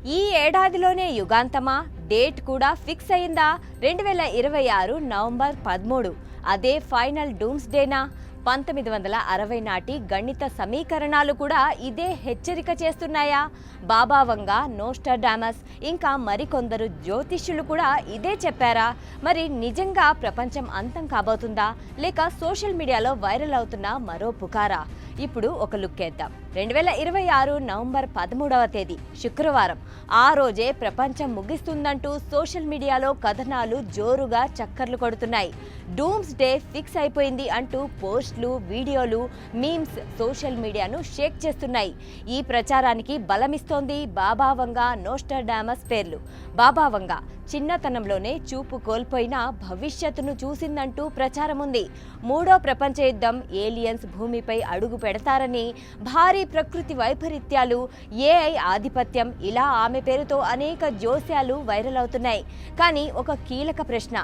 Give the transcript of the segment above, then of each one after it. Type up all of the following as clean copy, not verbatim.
ఈ ఏడాదిలోనే యుగాంతమా? డేట్ కూడా ఫిక్స్ అయిందా? 2026 నవంబర్ 13 అదే ఫైనల్ డూమ్స్ డేనా? 1960 నాటి గణిత సమీకరణాలు కూడా ఇదే హెచ్చరిక చేస్తున్నాయా? బాబా వంగ, నోస్ట్రాడామస్ ఇంకా మరికొందరు జ్యోతిష్యులు కూడా ఇదే చెప్పారా? మరి నిజంగా ప్రపంచం అంతం కాబోతుందా, లేక సోషల్ మీడియాలో వైరల్ అవుతున్న మరో పుకారా? ఇప్పుడు ఒక లుక్ వేద్దాం. 2026 నవంబర్ 13వ తేదీ శుక్రవారం. ఆ రోజే ప్రపంచం ముగిస్తుందంటూ సోషల్ మీడియాలో కథనాలు జోరుగా చక్కర్లు కొడుతున్నాయి. డూమ్స్ డే ఫిక్స్ అయిపోయింది అంటూ పోస్టులు, వీడియోలు, మీమ్స్ సోషల్ మీడియాను షేక్ చేస్తున్నాయి. ఈ ప్రచారానికి బలమిస్తోంది బాబా వంగ, నోస్ట్రాడామస్ పేర్లు. బాబా వంగ చిన్నతనంలోనే చూపు కోల్పోయిన భవిష్యత్తును చూసిందంటూ ప్రచారం ఉంది. మూడో ప్రపంచ యుద్ధం, ఏలియన్స్ భూమిపై అడుగు పెడతారని, భారీ ప్రకృతి వైపరీత్యాలు, ఏఐ ఆధిపత్యం, ఇలా ఆమె పేరుతో అనేక జోస్యాలు వైరల్ అవుతున్నాయి. కానీ ఒక కీలక ప్రశ్న,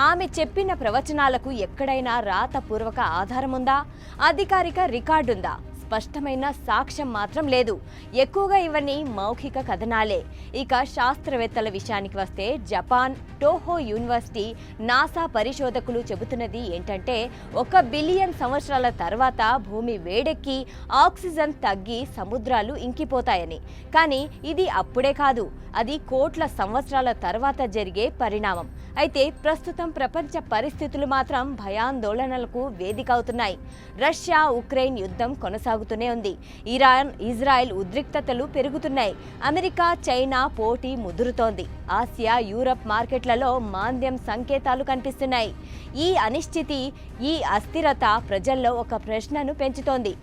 ఆమె చెప్పిన ప్రవచనాలకు ఎక్కడైనా రాతపూర్వక ఆధారం ఉందా? అధికారిక రికార్డుందా? స్పష్టమైన సాక్ష్యం మాత్రం లేదు. ఎక్కువగా ఇవన్నీ మౌఖిక కథనాలే. ఇక శాస్త్రవేత్తల విషయానికి వస్తే జపాన్ టోహో యూనివర్సిటీ, నాసా పరిశోధకులు చెబుతున్నది ఏంటంటే 1 బిలియన్ సంవత్సరాల తర్వాత భూమి వేడెక్కి ఆక్సిజన్ తగ్గి సముద్రాలు ఇంకిపోతాయని. కానీ ఇది అప్పుడే కాదు, అది కోట్ల సంవత్సరాల తర్వాత జరిగే పరిణామం. అయితే ప్రస్తుతం ప్రపంచ పరిస్థితులు మాత్రం భయాందోళనలకు వేదిక అవుతున్నాయి. రష్యా ఉక్రెయిన్ యుద్ధం కొనసాగుతూనే ఉంది. ఇరాన్ ఇజ్రాయెల్ ఉద్రిక్తతలు పెరుగుతున్నాయి. అమెరికా చైనా పోటీ ముదురుతోంది. ఆసియా యూరప్ మార్కెట్లలో మాంద్యం సంకేతాలు కనిపిస్తున్నాయి. ఈ అనిశ్చితి, ఈ అస్థిరత ప్రజల్లో ఒక ప్రశ్నను పెంచుతోంది.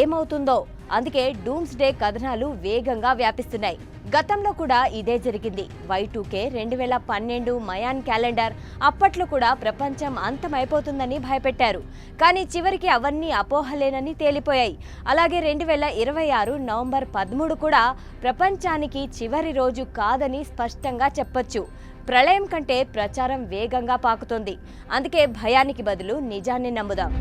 ఏమవుతుందో? అందుకే డూమ్స్ డే కథనాలు వేగంగా వ్యాపిస్తున్నాయి. గతంలో కూడా ఇదే జరిగింది. Y2K 2012 మయాన్ క్యాలెండర్, అప్పట్లో కూడా ప్రపంచం అంతమైపోతుందని భయపెట్టారు. కానీ చివరికి అవన్నీ అపోహలేనని తేలిపోయాయి. అలాగే 2026 నవంబర్ 13 కూడా ప్రపంచానికి చివరి రోజు కాదని స్పష్టంగా చెప్పొచ్చు. ప్రళయం కంటే ప్రచారం వేగంగా పాకుతోంది. అందుకే భయానికి బదులు నిజాన్ని నమ్ముదాం.